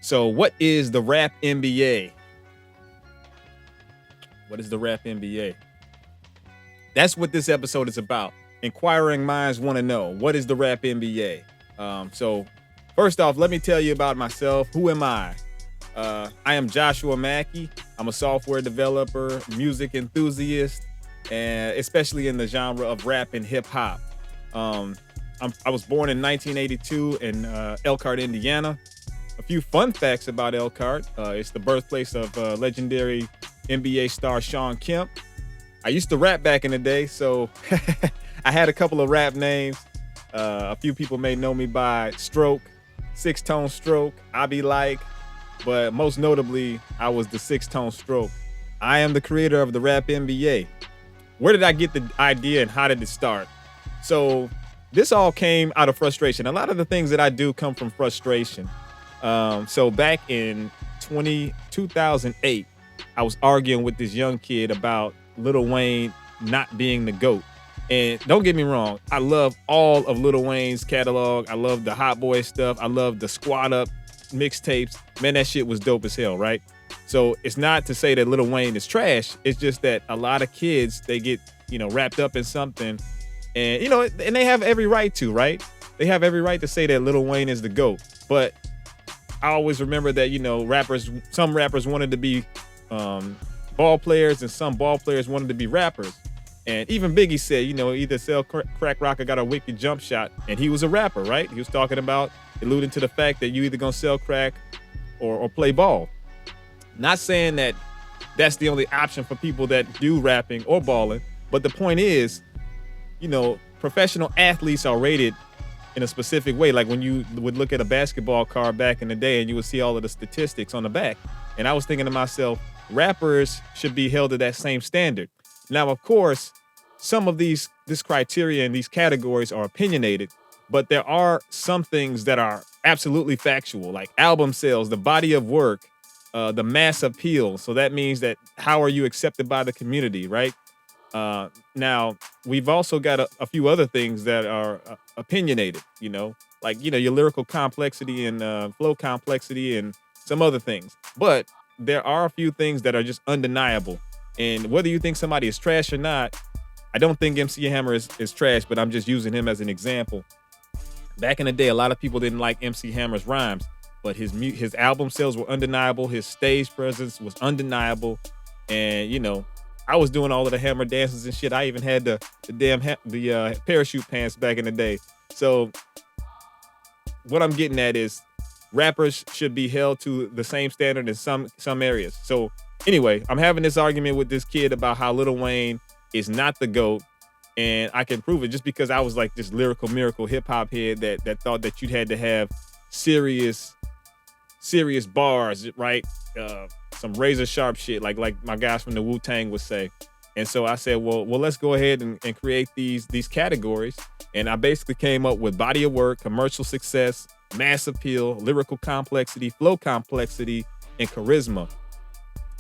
So, what is the Rap NBA? What is the Rap NBA? That's what this episode is about. Inquiring minds want to know, what is the Rap NBA? So, first off, let me tell you about myself. Who am I? I am Joshua Mackey. I'm a software developer, music enthusiast, and especially in the genre of rap and hip hop. Um, I was born in 1982 in Elkhart, Indiana. A few fun facts about Elkhart. It's the birthplace of legendary NBA star Sean Kemp. I used to rap back in the day, so I had a couple of rap names. A few people may know me by Stroke, Six Tone Stroke, I Be Like, but most notably, I was the Six Tone Stroke. I am the creator of the Rap NBA. Where did I get the idea and how did it start? So this all came out of frustration. A lot of the things that I do come from frustration. So back in 2008, I was arguing with this young kid about Lil Wayne not being the GOAT. And don't get me wrong, I love all of Lil Wayne's catalog. I love the Hot Boy stuff. I love the Squad Up mixtapes. Man, that shit was dope as hell, right? So it's not to say that Lil Wayne is trash. It's just that a lot of kids, they get, wrapped up in something. And, and they have every right to, right? They have every right to say that Lil Wayne is the GOAT. But I always remember that, some rappers wanted to be ball players and some ball players wanted to be rappers. And even Biggie said, either sell crack rock or got a wicked jump shot. And he was a rapper, right? He was talking about, alluding to the fact that you either gonna sell crack or play ball. Not saying that that's the only option for people that do rapping or balling. But the point is, professional athletes are rated in a specific way. Like when you would look at a basketball card back in the day and you would see all of the statistics on the back. And I was thinking to myself, rappers should be held to that same standard. Now, of course, some of this criteria and these categories are opinionated, but there are some things that are absolutely factual, like album sales, the body of work, the mass appeal. So that means that how are you accepted by the community, right? Now, we've also got a few other things that are opinionated, like, your lyrical complexity and flow complexity and some other things. But there are a few things that are just undeniable. And whether you think somebody is trash or not, I don't think MC Hammer is trash, but I'm just using him as an example. Back in the day, a lot of people didn't like MC Hammer's rhymes, but his album sales were undeniable. His stage presence was undeniable. And, I was doing all of the Hammer dances and shit. I even had the damn parachute pants back in the day. So what I'm getting at is rappers should be held to the same standard in some areas. So anyway, I'm having this argument with this kid about how Lil Wayne is not the GOAT. And I can prove it just because I was like this lyrical miracle hip hop head that thought that you'd had to have serious bars, right? Some razor sharp shit, like my guys from the Wu-Tang would say. And so I said, well, let's go ahead and create these categories. And I basically came up with body of work, commercial success, mass appeal, lyrical complexity, flow complexity, and charisma.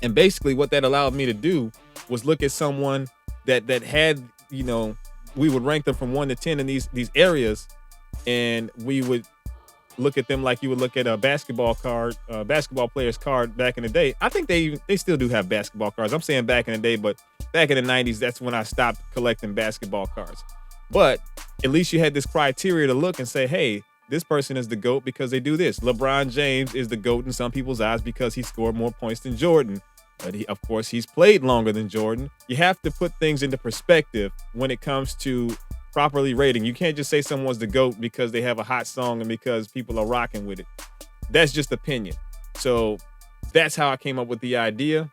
And basically what that allowed me to do was look at someone that had, we would rank them from 1 to 10 in these areas, and we would look at them like you would look at a basketball player's card back in the day. I think they still do have basketball cards. I'm saying back in the day, but back in the 90s, that's when I stopped collecting basketball cards. But at least you had this criteria to look and say, hey, this person is the GOAT because they do this. LeBron James is the GOAT in some people's eyes because he scored more points than Jordan. But of course, he's played longer than Jordan. You have to put things into perspective when it comes to properly rating. You can't just say someone's the GOAT because they have a hot song and because people are rocking with it. That's just opinion. So that's how I came up with the idea.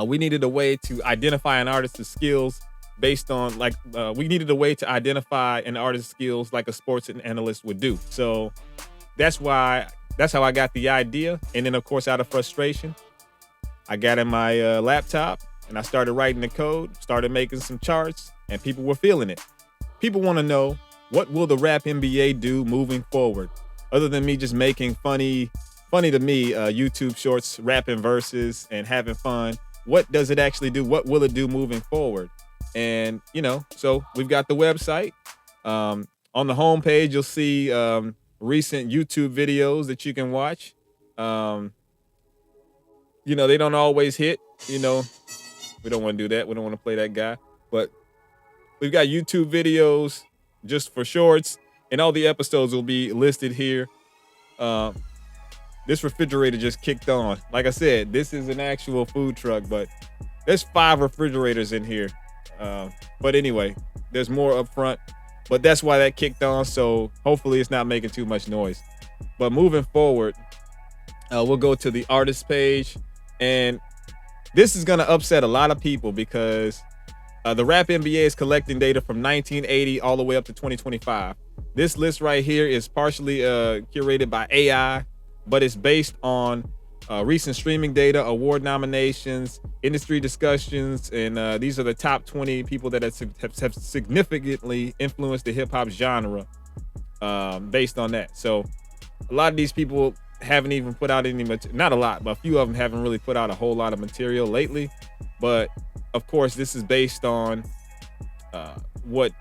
We needed a way to identify an artist's skills based on we needed a way to identify an artist's skills like a sports analyst would do. So that's how I got the idea. And then of course, out of frustration, I got in my laptop and I started writing the code, started making some charts, and people were feeling it. People want to know, what will the Rap NBA do moving forward? Other than me just making funny to me YouTube shorts, rapping verses and having fun. What does it actually do? What will it do moving forward? And, so we've got the website. On the homepage, you'll see recent YouTube videos that you can watch. Um, they don't always hit. We don't want to do that. We don't want to play that guy. But we've got YouTube videos just for shorts, and all the episodes will be listed here. This refrigerator just kicked on. Like I said, this is an actual food truck, but there's 5 refrigerators in here. But anyway, there's more up front, but that's why that kicked on. So hopefully it's not making too much noise. But moving forward, we'll go to the artist page, and this is going to upset a lot of people because the RapNBA is collecting data from 1980 all the way up to 2025. This list right here is partially curated by AI, but it's based on recent streaming data, award nominations, industry discussions, and these are the top 20 people that have significantly influenced the hip hop genre based on that. So a lot of these people haven't even put out any material. Not a lot, but a few of them haven't really put out a whole lot of material lately. But of course, this is based on what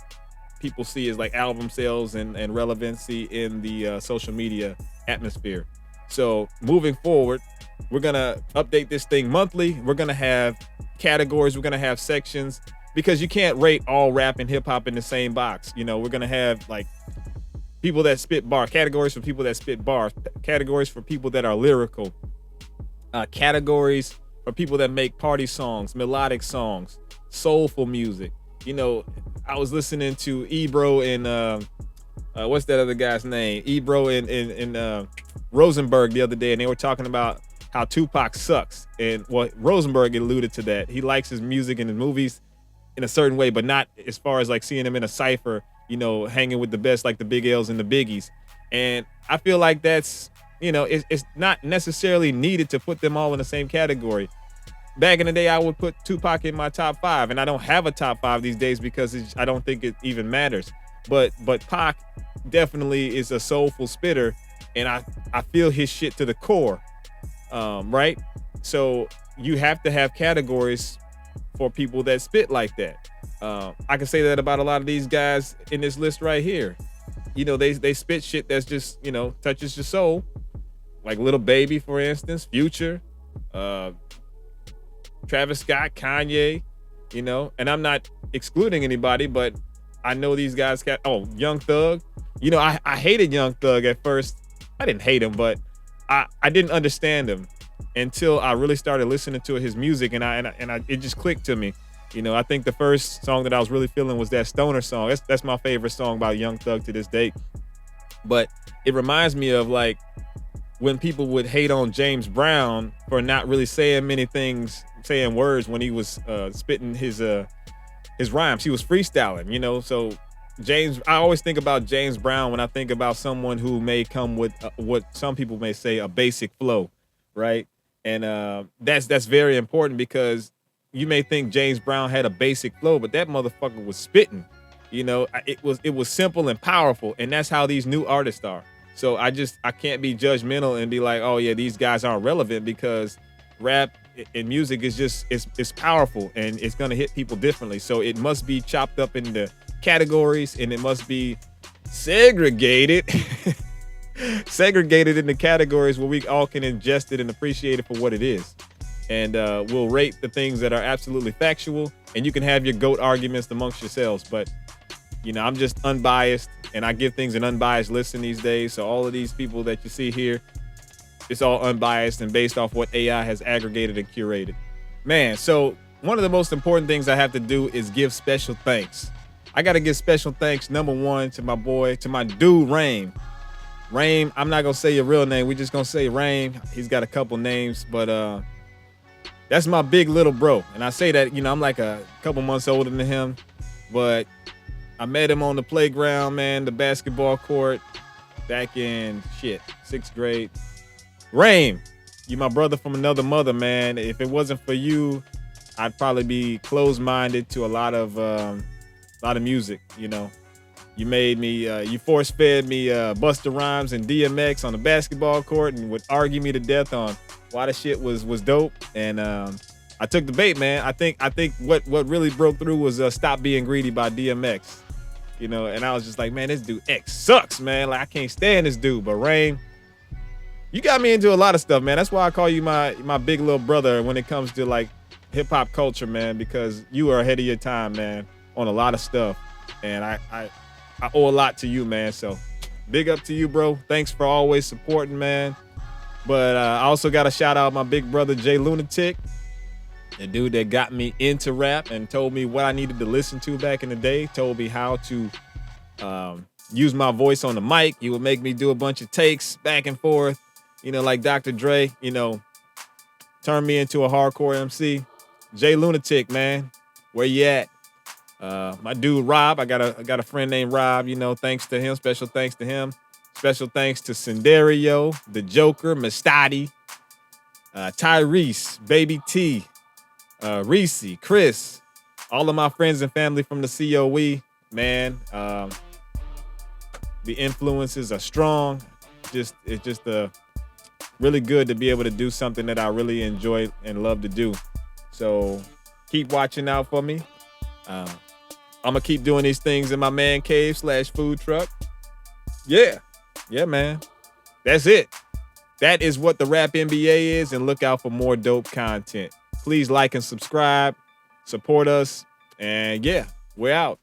people see as like album sales and relevancy in the social media atmosphere. So moving forward, we're gonna update this thing monthly. We're gonna have categories. We're gonna have sections because you can't rate all rap and hip hop in the same box. We're gonna have like people that spit bars, categories for people that spit bars, categories for people that are lyrical, categories for people that make party songs, melodic songs, soulful music. I was listening to Ebro and what's that other guy's name? Ebro and Rosenberg the other day, and they were talking about how Tupac sucks. And Rosenberg alluded to that. He likes his music and his movies in a certain way, but not as far as like seeing him in a cypher, hanging with the best, like the Big L's and the Biggies. And I feel like that's, it's not necessarily needed to put them all in the same category. Back in the day, I would put Tupac in my top 5, and I don't have a top 5 these days because I don't think it even matters. But Pac definitely is a soulful spitter, and I feel his shit to the core, right? So you have to have categories for people that spit like that. I can say that about a lot of these guys in this list right here. They spit shit that's just, touches your soul. Like Lil Baby, for instance, Future, Travis Scott, Kanye, and I'm not excluding anybody, but I know these guys Young Thug. I hated Young Thug at first. I didn't hate him, but I didn't understand him until I really started listening to his music, and it just clicked to me. I think the first song that I was really feeling was that Stoner song. That's my favorite song by Young Thug to this day. But it reminds me of like when people would hate on James Brown for not really saying words when he was spitting his rhymes. He was freestyling, So I always think about James Brown when I think about someone who may come with what some people may say a basic flow, right? And that's very important because you may think James Brown had a basic flow, but that motherfucker was spitting. It was simple and powerful, and that's how these new artists are. So I can't be judgmental and be like, oh yeah, these guys aren't relevant, because rap and music is just it's powerful and it's gonna hit people differently. So it must be chopped up into categories, and it must be segregated into categories where we all can ingest it and appreciate it for what it is. And we'll rate the things that are absolutely factual, and you can have your GOAT arguments amongst yourselves. But I'm just unbiased, and I give things an unbiased listen these days. So all of these people that you see here, it's all unbiased and based off what AI has aggregated and curated. Man, so one of the most important things I have to do is give special thanks. I got to give special thanks, number one, to my dude, Rain. Rain, I'm not going to say your real name. We're just going to say Rain. He's got a couple names, but that's my big little bro. And I say that, I'm like a couple months older than him, but I met him on the playground, man, the basketball court back in 6th grade. Rain, you my brother from another mother, man. If it wasn't for you, I'd probably be closed-minded to a lot of music. You made me, you force-fed me Busta Rhymes and DMX on the basketball court, and would argue me to death on why the shit was dope. And I took the bait, man. I think what really broke through was Stop Being Greedy by DMX. And I was just like, man, this dude X sucks, man. Like, I can't stand this dude. But Rain, You got me into a lot of stuff, man. That's why I call you my big little brother when it comes to like hip hop culture, man, because you are ahead of your time, man, on a lot of stuff. And I owe a lot to you, man. So big up to you, bro. Thanks for always supporting, man. But I also got to shout out my big brother, Jay Lunatic, the dude that got me into rap and told me what I needed to listen to back in the day, told me how to use my voice on the mic. He would make me do a bunch of takes back and forth, like Dr. Dre, turned me into a hardcore MC. Jay Lunatic, man, where you at? My dude Rob, I got a friend named Rob. Thanks to him. Special thanks to him. Special thanks to Senderio, the Joker, Mastati, Tyrese, Baby T, Reese, Chris, all of my friends and family from the COE. Man, the influences are strong. It's just really good to be able to do something that I really enjoy and love to do. So keep watching out for me. I'm going to keep doing these things in my man cave / food truck. Yeah, man. That's it. That is what the Rap NBA is, and look out for more dope content. Please like and subscribe, support us, and yeah, we're out.